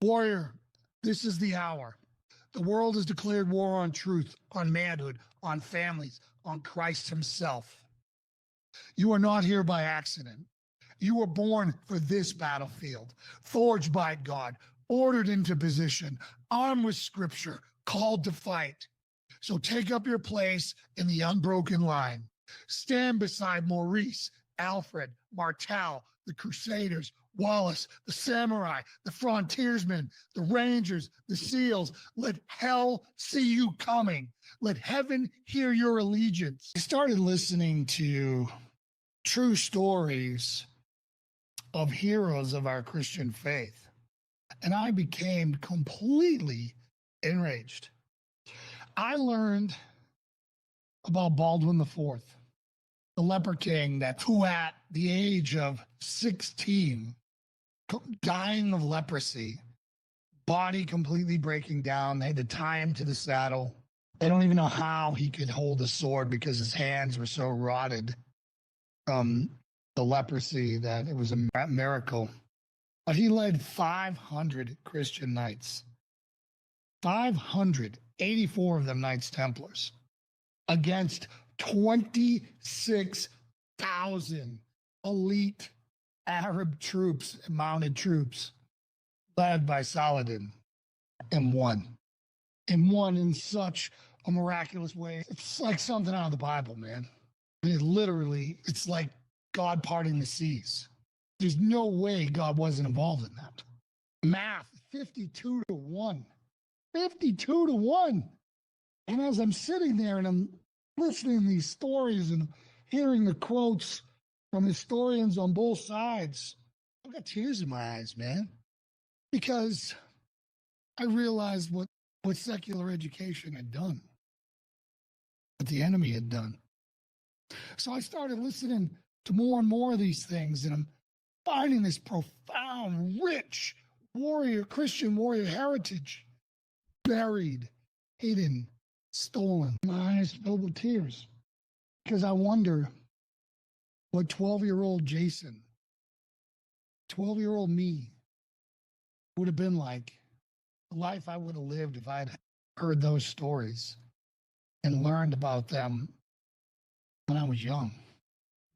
Warrior, this is the hour. The world has declared war on truth, on manhood, on families, on Christ himself. You are not here by accident. You were born for this battlefield, forged by God, ordered into position, armed with scripture, called to fight. So take up your place in the unbroken line. Stand beside Maurice, Alfred, Martel, the Crusaders, Wallace, the Samurai, the Frontiersmen, the Rangers, the SEALs. Let hell see you coming. Let heaven hear your allegiance. I started listening to true stories of heroes of our Christian faith, and I became completely enraged. I learned about Baldwin IV, the leper king who at the age of 16, dying of leprosy, body completely breaking down. They had to tie him to the saddle. They don't even know how he could hold a sword because his hands were so rotted from the leprosy that it was a miracle. But he led 500 Christian knights, 584 of them Knights Templars, against 26,000 elite Arab troops, mounted troops, led by Saladin, and won. And won in such a miraculous way. It's like something out of the Bible, man. I mean, it's like God parting the seas. There's no way God wasn't involved in that. Math, 52-1. 52-1. And as I'm sitting there and I'm listening to these stories and hearing the quotes from historians on both sides, I've got tears in my eyes, man, because I realized what secular education had done, what the enemy had done. So I started listening to more and more of these things, and I'm finding this profound, rich Christian warrior heritage buried, hidden, stolen. My eyes filled with tears because I wonder what 12-year-old Jason, 12-year-old me would have been like, the life I would have lived if I had heard those stories and learned about them when I was young.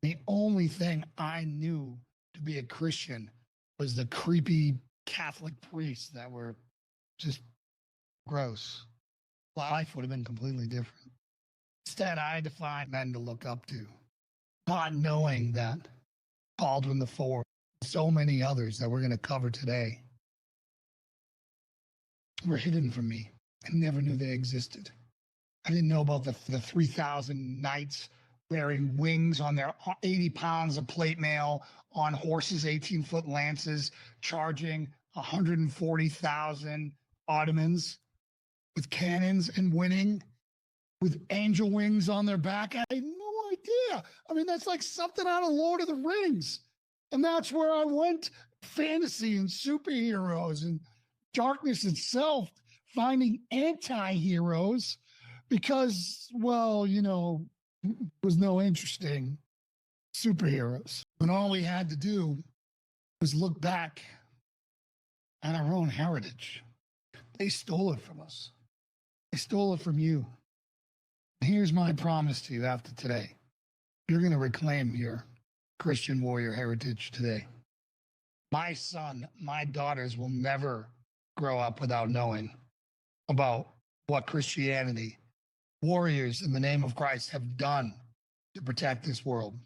The only thing I knew to be a Christian was the creepy Catholic priests that were just gross. Life would have been completely different. Instead, I had to find men to look up to, not knowing that Baldwin IV, so many others that we're going to cover today, were hidden from me. I never knew they existed. I didn't know about the 3,000 knights wearing wings on their 80 pounds of plate mail on horses, 18-foot lances, charging 140,000 Ottomans with cannons and winning with angel wings on their back. I had no idea. I mean, that's like something out of Lord of the Rings. And that's where I went, fantasy and superheroes and darkness itself, finding anti-heroes because, well, there was no interesting superheroes. And all we had to do was look back at our own heritage. They stole it from us. They stole it from you. Here's my promise to you after today. You're going to reclaim your Christian warrior heritage today. My son, my daughters will never grow up without knowing about what Christianity, warriors in the name of Christ, have done to protect this world.